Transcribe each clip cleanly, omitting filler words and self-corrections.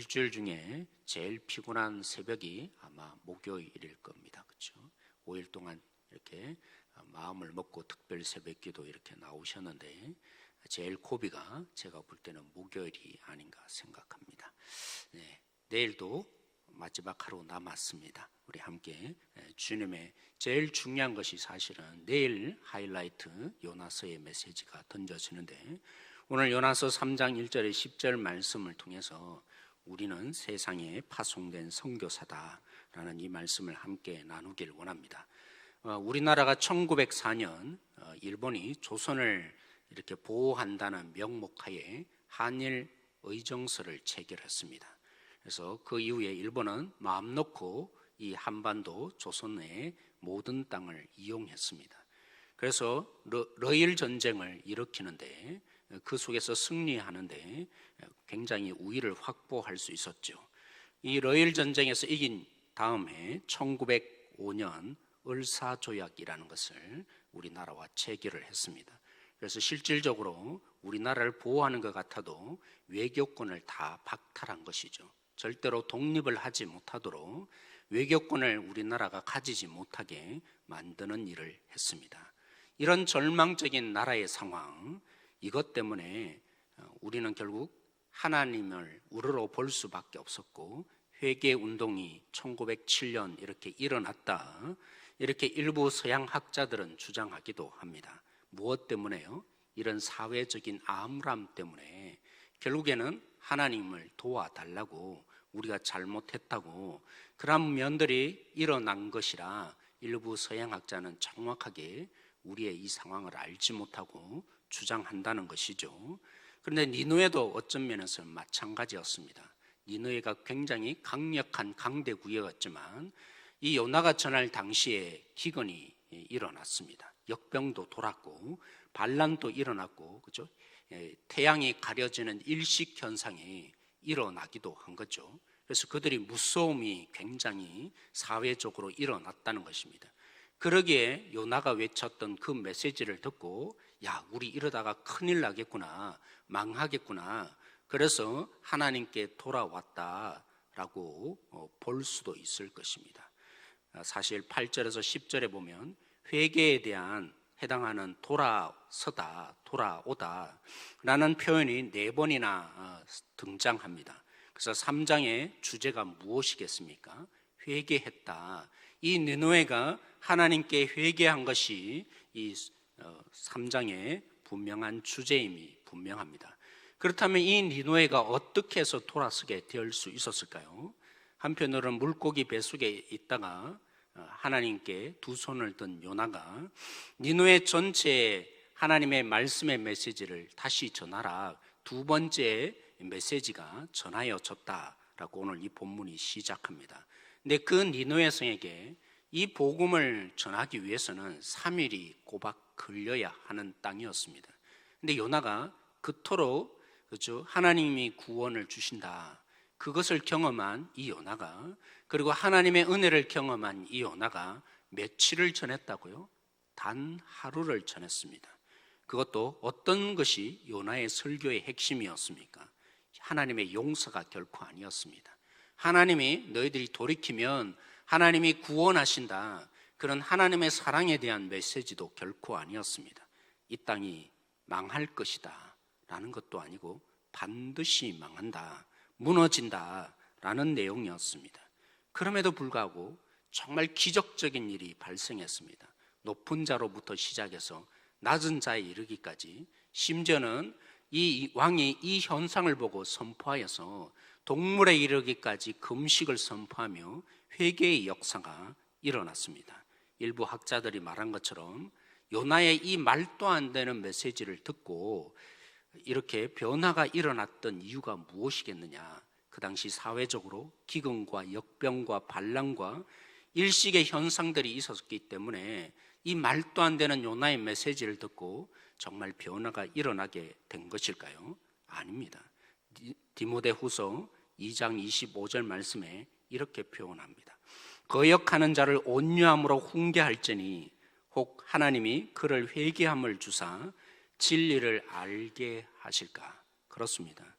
일주일 중에 제일 피곤한 새벽이 아마 목요일일 겁니다. 그렇죠? 5일 동안 이렇게 마음을 먹고 특별 새벽기도 이렇게 나오셨는데 제일 고비가 제가 볼 때는 목요일이 아닌가 생각합니다. 네, 내일도 마지막 하루 남았습니다. 우리 함께 주님의 제일 중요한 것이 사실은 내일 하이라이트 요나서의 메시지가 던져지는데 오늘 요나서 3장 1절에 10절 말씀을 통해서 우리는 세상에 파송된 선교사다라는 이 말씀을 함께 나누길 원합니다. 우리나라가 1904년 일본이 조선을 이렇게 보호한다는 명목하에 한일 의정서를 체결했습니다. 그래서 그 이후에 일본은 마음 놓고 이 한반도 조선의 모든 땅을 이용했습니다. 그래서 러일 전쟁을 일으키는데 그 속에서 승리하는데 굉장히 우위를 확보할 수 있었죠. 이 러일 전쟁에서 이긴 다음에 1905년 을사조약이라는 것을 우리나라와 체결을 했습니다. 그래서 실질적으로 우리나라를 보호하는 것 같아도 외교권을 다 박탈한 것이죠. 절대로 독립을 하지 못하도록 외교권을 우리나라가 가지지 못하게 만드는 일을 했습니다. 이런 절망적인 나라의 상황, 이것 때문에 우리는 결국 하나님을 우러러 볼 수밖에 없었고 회개 운동이 1907년 이렇게 일어났다, 이렇게 일부 서양 학자들은 주장하기도 합니다. 무엇 때문에요? 이런 사회적인 암울함 때문에 결국에는 하나님을 도와달라고 우리가 잘못했다고 그런 면들이 일어난 것이라 일부 서양 학자는 정확하게 우리의 이 상황을 알지 못하고 주장한다는 것이죠. 그런데 니느웨도 어떤 면에서 마찬가지였습니다. 니느웨가 굉장히 강력한 강대국이었지만 이 요나가 전할 당시에 기근이 일어났습니다. 역병도 돌았고 반란도 일어났고, 그렇죠? 태양이 가려지는 일식 현상이 일어나기도 한 거죠. 그래서 그들이 무서움이 굉장히 사회적으로 일어났다는 것입니다. 그러기에 요나가 외쳤던 그 메시지를 듣고 야, 우리 이러다가 큰일 나겠구나, 망하겠구나, 그래서 하나님께 돌아왔다라고 볼 수도 있을 것입니다. 사실 8절에서 10절에 보면 회개에 대한 해당하는 돌아서다, 돌아오다 라는 표현이 4번이나 등장합니다. 그래서 3장의 주제가 무엇이겠습니까? 회개했다. 이 니느웨가 하나님께 회개한 것이 이 3장의 분명한 주제임이 분명합니다. 그렇다면 이 니느웨가 어떻게 해서 돌아서게 될 수 있었을까요? 한편으로는 물고기 뱃속에 있다가 하나님께 두 손을 든 요나가 니느웨 전체에 하나님의 말씀의 메시지를 다시 전하라, 두 번째 메시지가 전하여졌다라고 오늘 이 본문이 시작합니다. 근데 그 니느웨 성에게 이 복음을 전하기 위해서는 3일이 꼬박 걸려야 하는 땅이었습니다. 근데 요나가 그토록, 그렇죠, 하나님이 구원을 주신다, 그것을 경험한 이 요나가, 그리고 하나님의 은혜를 경험한 이 요나가 며칠을 전했다고요? 단 하루를 전했습니다. 그것도 어떤 것이 요나의 설교의 핵심이었습니까? 하나님의 용서가 결코 아니었습니다. 하나님이 너희들이 돌이키면 하나님이 구원하신다, 그런 하나님의 사랑에 대한 메시지도 결코 아니었습니다. 이 땅이 망할 것이다 라는 것도 아니고 반드시 망한다, 무너진다 라는 내용이었습니다. 그럼에도 불구하고 정말 기적적인 일이 발생했습니다. 높은 자로부터 시작해서 낮은 자에 이르기까지, 심지어는 이 왕이 이 현상을 보고 선포하여서 동물에 이르기까지 금식을 선포하며 회개의 역사가 일어났습니다. 일부 학자들이 말한 것처럼 요나의 이 말도 안 되는 메시지를 듣고 이렇게 변화가 일어났던 이유가 무엇이겠느냐? 그 당시 사회적으로 기근과 역병과 반란과 일식의 현상들이 있었기 때문에 이 말도 안 되는 요나의 메시지를 듣고 정말 변화가 일어나게 된 것일까요? 아닙니다. 디모데후서 2장 25절 말씀에 이렇게 표현합니다. 거역하는 자를 온유함으로 훈계할지니 혹 하나님이 그를 회개함을 주사 진리를 알게 하실까? 그렇습니다.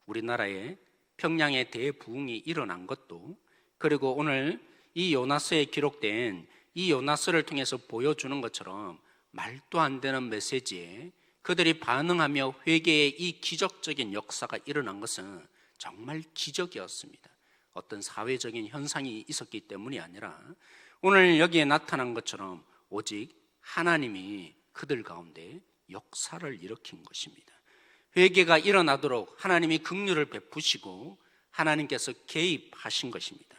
우리나라에 평양에 대부흥이 일어난 것도, 그리고 오늘 이 요나서에 기록된 이 요나서를 통해서 보여주는 것처럼 말도 안 되는 메시지에 그들이 반응하며 회개의 이 기적적인 역사가 일어난 것은 정말 기적이었습니다. 어떤 사회적인 현상이 있었기 때문이 아니라 오늘 여기에 나타난 것처럼 오직 하나님이 그들 가운데 역사를 일으킨 것입니다. 회개가 일어나도록 하나님이 긍휼을 베푸시고 하나님께서 개입하신 것입니다.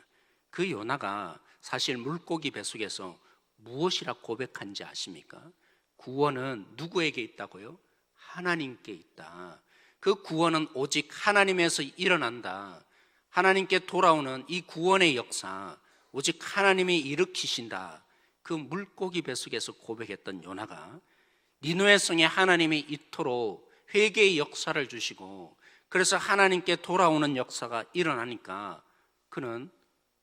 그 요나가 사실 물고기 뱃속에서 무엇이라 고백한지 아십니까? 구원은 누구에게 있다고요? 하나님께 있다. 그 구원은 오직 하나님에서 일어난다. 하나님께 돌아오는 이 구원의 역사, 오직 하나님이 일으키신다. 그 물고기 뱃속에서 고백했던 요나가 니느웨 성에 하나님이 이토록 회개의 역사를 주시고 그래서 하나님께 돌아오는 역사가 일어나니까 그는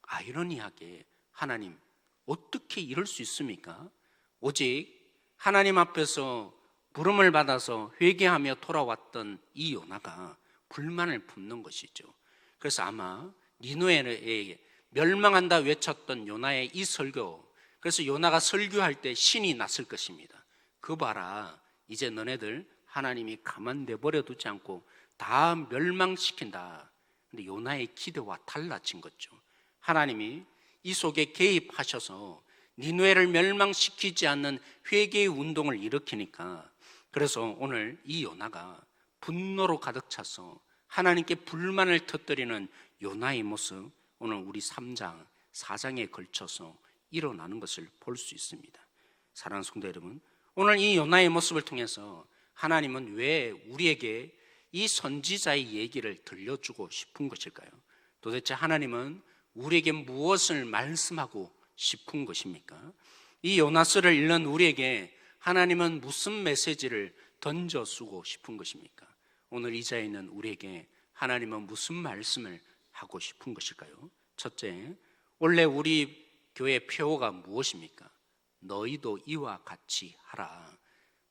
아이러니하게 하나님, 어떻게 이럴 수 있습니까? 오직 하나님 앞에서 부름을 받아서 회개하며 돌아왔던 이 요나가 불만을 품는 것이죠. 그래서 아마 니느웨에 멸망한다 외쳤던 요나의 이 설교, 그래서 요나가 설교할 때 신이 났을 것입니다. 그 봐라, 이제 너네들 하나님이 가만 내버려 두지 않고 다 멸망시킨다. 근데 요나의 기대와 달라진 거죠. 하나님이 이 속에 개입하셔서 니느웨를 멸망시키지 않는 회개의 운동을 일으키니까, 그래서 오늘 이 요나가 분노로 가득 차서 하나님께 불만을 터뜨리는 요나의 모습, 오늘 우리 3장, 4장에 걸쳐서 일어나는 것을 볼 수 있습니다. 사랑하는 성도 여러분, 오늘 이 요나의 모습을 통해서 하나님은 왜 우리에게 이 선지자의 얘기를 들려주고 싶은 것일까요? 도대체 하나님은 우리에게 무엇을 말씀하고 싶은 것입니까? 이 요나서를 읽는 우리에게 하나님은 무슨 메시지를 던져주고 싶은 것입니까? 오늘 이 자리에 있는 우리에게 하나님은 무슨 말씀을 하고 싶은 것일까요? 첫째, 원래 우리 교회 표어가 무엇입니까? 너희도 이와 같이 하라.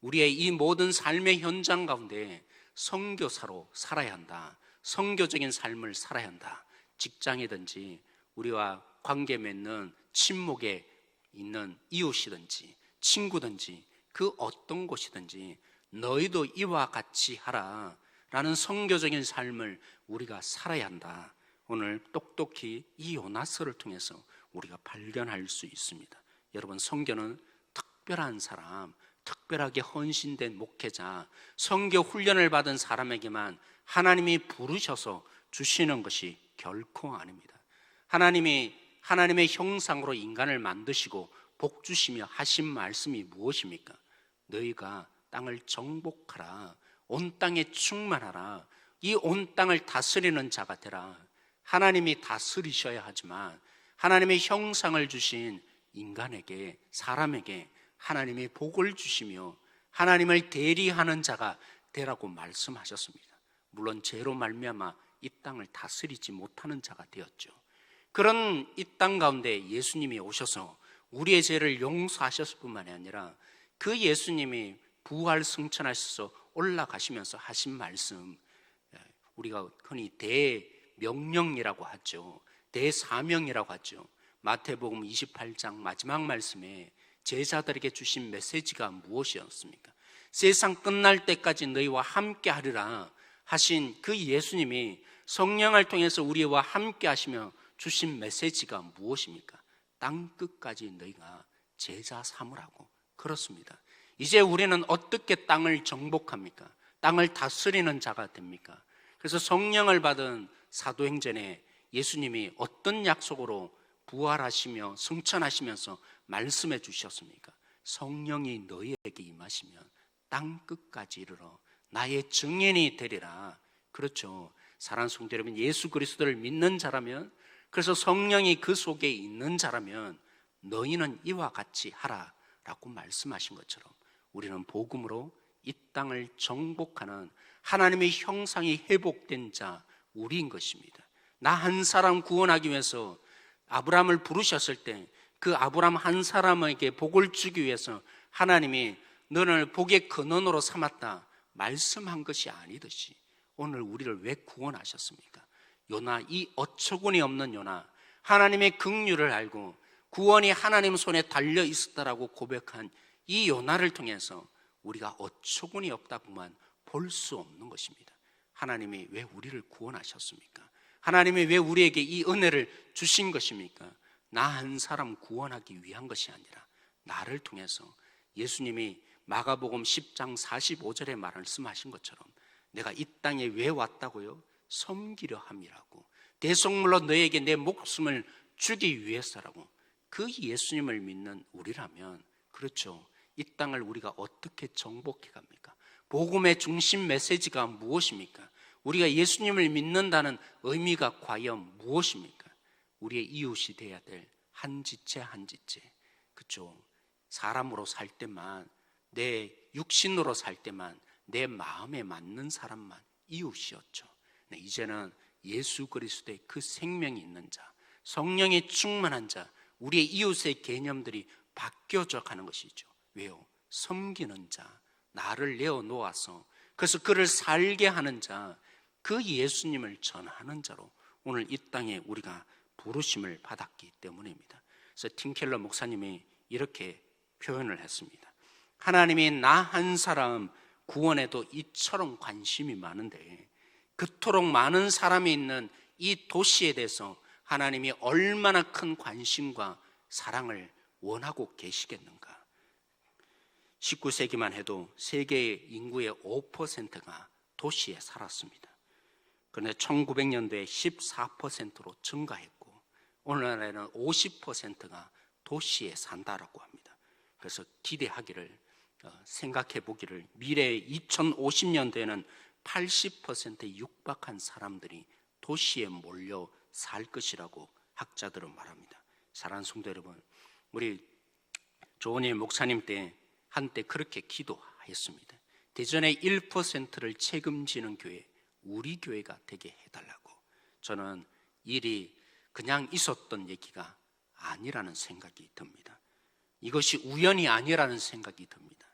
우리의 이 모든 삶의 현장 가운데 선교사로 살아야 한다. 선교적인 삶을 살아야 한다. 직장이든지 우리와 관계 맺는 친목에 있는 이웃이든지 친구든지 그 어떤 곳이든지 너희도 이와 같이 하라 라는 선교적인 삶을 우리가 살아야 한다. 오늘 똑똑히 이 요나서를 통해서 우리가 발견할 수 있습니다. 여러분, 선교는 특별한 사람, 특별하게 헌신된 목회자, 선교 훈련을 받은 사람에게만 하나님이 부르셔서 주시는 것이 결코 아닙니다. 하나님이 하나님의 형상으로 인간을 만드시고 복 주시며 하신 말씀이 무엇입니까? 너희가 땅을 정복하라. 온 땅에 충만하라. 이 온 땅을 다스리는 자가 되라. 하나님이 다스리셔야 하지만 하나님의 형상을 주신 인간에게, 사람에게 하나님이 복을 주시며 하나님을 대리하는 자가 되라고 말씀하셨습니다. 물론 죄로 말미암아 이 땅을 다스리지 못하는 자가 되었죠. 그런 이 땅 가운데 예수님이 오셔서 우리의 죄를 용서하셨을 뿐만이 아니라 그 예수님이 부활 승천하셔서 올라가시면서 하신 말씀, 우리가 흔히 대명령이라고 하죠. 대사명이라고 하죠. 마태복음 28장 마지막 말씀에 제자들에게 주신 메시지가 무엇이었습니까? 세상 끝날 때까지 너희와 함께 하리라 하신 그 예수님이 성령을 통해서 우리와 함께 하시며 주신 메시지가 무엇입니까? 땅끝까지 너희가 제자 삼으라고. 그렇습니다. 이제 우리는 어떻게 땅을 정복합니까? 땅을 다스리는 자가 됩니까? 그래서 성령을 받은 사도행전에 예수님이 어떤 약속으로 부활하시며 승천하시면서 말씀해 주셨습니까? 성령이 너희에게 임하시면 땅끝까지 이르러 나의 증인이 되리라. 그렇죠. 사랑하는 성도 여러분, 예수 그리스도를 믿는 자라면, 그래서 성령이 그 속에 있는 자라면 너희는 이와 같이 하라 라고 말씀하신 것처럼 우리는 복음으로 이 땅을 정복하는 하나님의 형상이 회복된 자, 우리인 것입니다. 나 한 사람 구원하기 위해서 아브라함을 부르셨을 때 그 아브라함 한 사람에게 복을 주기 위해서 하나님이 너를 복의 근원으로 삼았다 말씀한 것이 아니듯이 오늘 우리를 왜 구원하셨습니까? 요나, 이 어처구니 없는 요나, 하나님의 긍휼을 알고 구원이 하나님 손에 달려 있었다라고 고백한 이 요나를 통해서 우리가 어처구니 없다고만 볼 수 없는 것입니다. 하나님이 왜 우리를 구원하셨습니까? 하나님이 왜 우리에게 이 은혜를 주신 것입니까? 나 한 사람 구원하기 위한 것이 아니라 나를 통해서 예수님이 마가복음 10장 45절에 말씀하신 것처럼 내가 이 땅에 왜 왔다고요? 섬기려 함이라고, 대속물로 너에게 내 목숨을 주기 위해서라고. 그 예수님을 믿는 우리라면, 그렇죠, 이 땅을 우리가 어떻게 정복해 갑니까? 복음의 중심 메시지가 무엇입니까? 우리가 예수님을 믿는다는 의미가 과연 무엇입니까? 우리의 이웃이 돼야 될 한 지체 한 지체, 그렇죠? 사람으로 살 때만, 내 육신으로 살 때만 내 마음에 맞는 사람만 이웃이었죠. 이제는 예수 그리스도의 그 생명이 있는 자, 성령이 충만한 자, 우리의 이웃의 개념들이 바뀌어져 가는 것이죠. 왜요? 섬기는 자, 나를 내어놓아서 그래서 그를 살게 하는 자, 그 예수님을 전하는 자로 오늘 이 땅에 우리가 부르심을 받았기 때문입니다. 그래서 팀켈러 목사님이 이렇게 표현을 했습니다. 하나님이 나 한 사람 구원에도 이처럼 관심이 많은데 그토록 많은 사람이 있는 이 도시에 대해서 하나님이 얼마나 큰 관심과 사랑을 원하고 계시겠는가. 19세기만 해도 세계 인구의 5%가 도시에 살았습니다. 그런데 1900년도에 14%로 증가했고 오늘날에는 50%가 도시에 산다라고 합니다. 그래서 기대하기를, 생각해 보기를, 미래 2050년대에는 80%에 육박한 사람들이 도시에 몰려 살 것이라고 학자들은 말합니다. 사랑하는 성도 여러분, 우리 조은희 목사님 때 한때 그렇게 기도했습니다. 대전의 1%를 책임지는 교회, 우리 교회가 되게 해달라고. 저는 일이 그냥 있었던 얘기가 아니라는 생각이 듭니다. 이것이 우연이 아니라는 생각이 듭니다.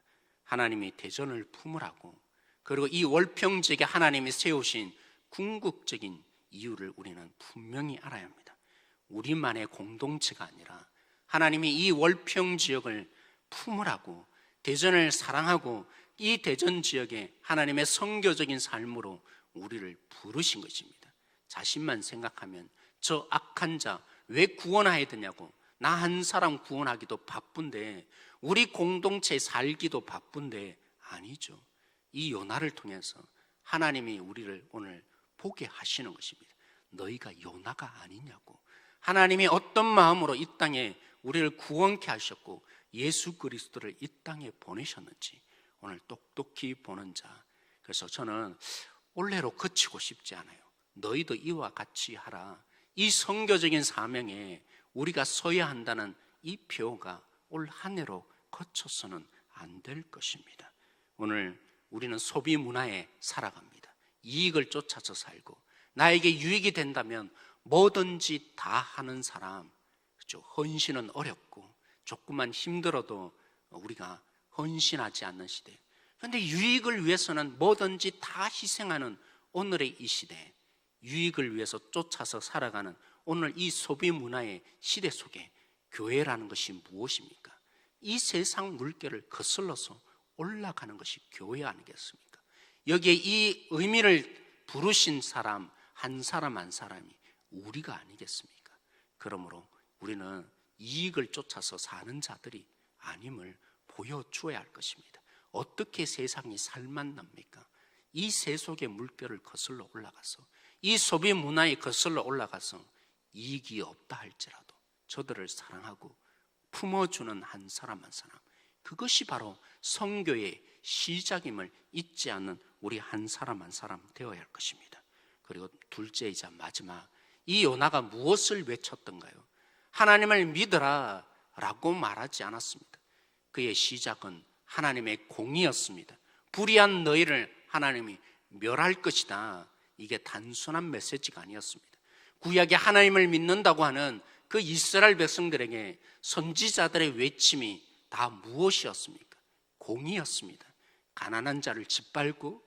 하나님이 대전을 품으라고, 그리고 이 월평 지역에 하나님이 세우신 궁극적인 이유를 우리는 분명히 알아야 합니다. 우리만의 공동체가 아니라 하나님이 이 월평 지역을 품으라고, 대전을 사랑하고 이 대전 지역에 하나님의 선교적인 삶으로 우리를 부르신 것입니다. 자신만 생각하면 저 악한 자 왜 구원해야 되냐고, 나 한 사람 구원하기도 바쁜데, 우리 공동체에 살기도 바쁜데, 아니죠. 이 요나를 통해서 하나님이 우리를 오늘 보게 하시는 것입니다. 너희가 요나가 아니냐고. 하나님이 어떤 마음으로 이 땅에 우리를 구원케 하셨고 예수 그리스도를 이 땅에 보내셨는지 오늘 똑똑히 보는 자. 그래서 저는 올해로 그치고 싶지 않아요. 너희도 이와 같이 하라. 이 선교적인 사명에 우리가 서야 한다는 이 표가 올 한 해로 거쳐서는 안 될 것입니다. 오늘 우리는 소비 문화에 살아갑니다. 이익을 쫓아서 살고 나에게 유익이 된다면 뭐든지 다 하는 사람, 그렇죠? 헌신은 어렵고 조금만 힘들어도 우리가 헌신하지 않는 시대. 그런데 유익을 위해서는 뭐든지 다 희생하는 오늘의 이 시대, 유익을 위해서 쫓아서 살아가는 오늘 이 소비 문화의 시대 속에 교회라는 것이 무엇입니까? 이 세상 물결을 거슬러서 올라가는 것이 교회 아니겠습니까? 여기에 이 의미를 부르신 사람 한 사람 한 사람이 우리가 아니겠습니까? 그러므로 우리는 이익을 쫓아서 사는 자들이 아님을 보여주어야 할 것입니다. 어떻게 세상이 살맛납니까? 이 세속의 물결을 거슬러 올라가서, 이 소비 문화에 거슬러 올라가서 이익이 없다 할지라도 저들을 사랑하고 품어주는 한 사람 한 사람, 그것이 바로 선교의 시작임을 잊지 않는 우리 한 사람 한 사람 되어야 할 것입니다. 그리고 둘째이자 마지막, 이 요나가 무엇을 외쳤던가요? 하나님을 믿으라 라고 말하지 않았습니다. 그의 시작은 하나님의 공의였습니다. 불의한 너희를 하나님이 멸할 것이다. 이게 단순한 메시지가 아니었습니다. 구약에 하나님을 믿는다고 하는 그 이스라엘 백성들에게 선지자들의 외침이 다 무엇이었습니까? 공의였습니다. 가난한 자를 짓밟고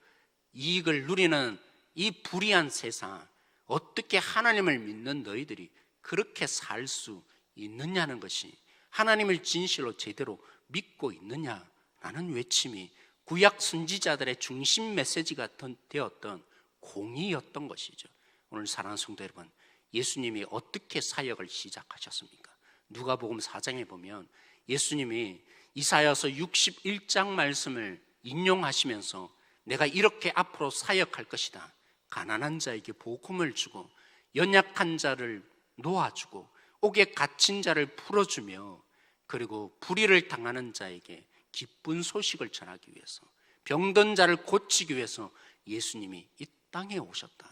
이익을 누리는 이 불의한 세상, 어떻게 하나님을 믿는 너희들이 그렇게 살 수 있느냐는 것이, 하나님을 진실로 제대로 믿고 있느냐라는 외침이 구약 선지자들의 중심 메시지가 되었던 공의였던 것이죠. 오늘 사랑하는 성도 여러분, 예수님이 어떻게 사역을 시작하셨습니까? 누가복음 4장에 보면 예수님이 이사야서 61장 말씀을 인용하시면서 내가 이렇게 앞으로 사역할 것이다. 가난한 자에게 복음을 주고 연약한 자를 놓아주고 옥에 갇힌 자를 풀어주며 그리고 불의를 당하는 자에게 기쁜 소식을 전하기 위해서, 병든 자를 고치기 위해서 예수님이 이 땅에 오셨다.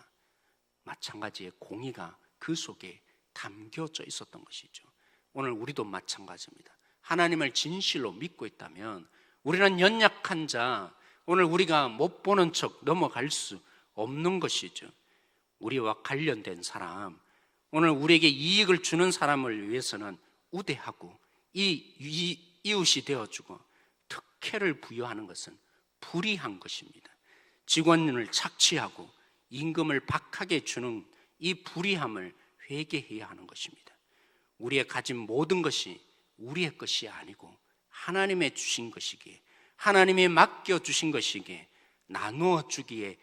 마찬가지의 공의가 그 속에 담겨져 있었던 것이죠. 오늘 우리도 마찬가지입니다. 하나님을 진실로 믿고 있다면 우리는 연약한 자, 오늘 우리가 못 보는 척 넘어갈 수 없는 것이죠. 우리와 관련된 사람, 오늘 우리에게 이익을 주는 사람을 위해서는 우대하고 이웃이 되어주고 특혜를 부여하는 것은 불의한 것입니다. 직원을 착취하고 임금을 박하게 주는 이 불의함을 회개해야 하는 것입니다. 우리의 가진 모든 것이 우리의 것이 아니고 하나님의 주신 것이기에, 하나님이 맡겨주신 것이기에 나누어 주기에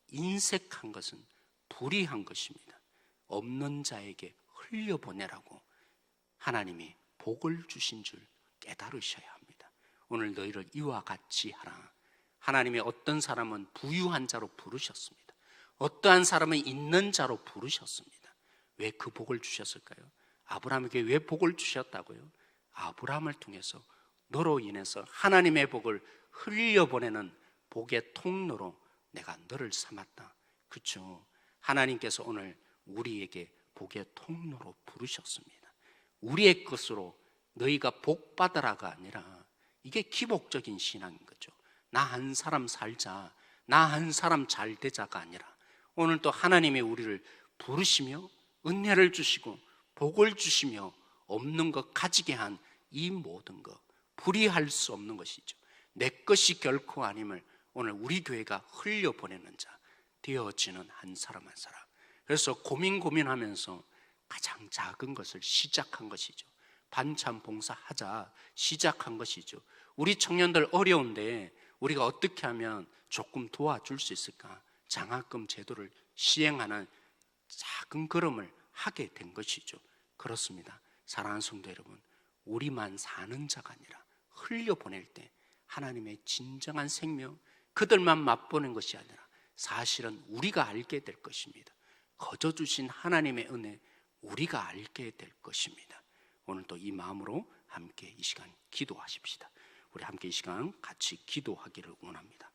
인색한 것은 불의한 것입니다. 없는 자에게 흘려보내라고 하나님이 복을 주신 줄 깨달으셔야 합니다. 오늘 너희를 이와 같이 하라. 하나님이 어떤 사람은 부유한 자로 부르셨습니다. 어떠한 사람은 있는 자로 부르셨습니다. 왜 그 복을 주셨을까요? 아브라함에게 왜 복을 주셨다고요? 아브라함을 통해서 너로 인해서 하나님의 복을 흘려보내는 복의 통로로 내가 너를 삼았다. 그렇죠? 하나님께서 오늘 우리에게 복의 통로로 부르셨습니다. 우리의 것으로 너희가 복 받으라가 아니라, 이게 기복적인 신앙인 거죠. 나 한 사람 살자, 나 한 사람 잘 되자가 아니라, 오늘 또 하나님이 우리를 부르시며 은혜를 주시고 복을 주시며 없는 것 가지게 한 이 모든 것, 불의할 수 없는 것이죠. 내 것이 결코 아님을 오늘 우리 교회가 흘려보내는 자 되어지는 한 사람 한 사람. 그래서 고민하면서 가장 작은 것을 시작한 것이죠. 반찬 봉사하자 시작한 것이죠. 우리 청년들 어려운데 우리가 어떻게 하면 조금 도와줄 수 있을까? 장학금 제도를 시행하는 작은 걸음을 하게 된 것이죠. 그렇습니다. 사랑하는 성도 여러분, 우리만 사는 자가 아니라 흘려보낼 때 하나님의 진정한 생명, 그들만 맛보는 것이 아니라 사실은 우리가 알게 될 것입니다. 거저 주신 하나님의 은혜, 우리가 알게 될 것입니다. 오늘도 이 마음으로 함께 이 시간 기도하십시다. 우리 함께 이 시간 같이 기도하기를 원합니다.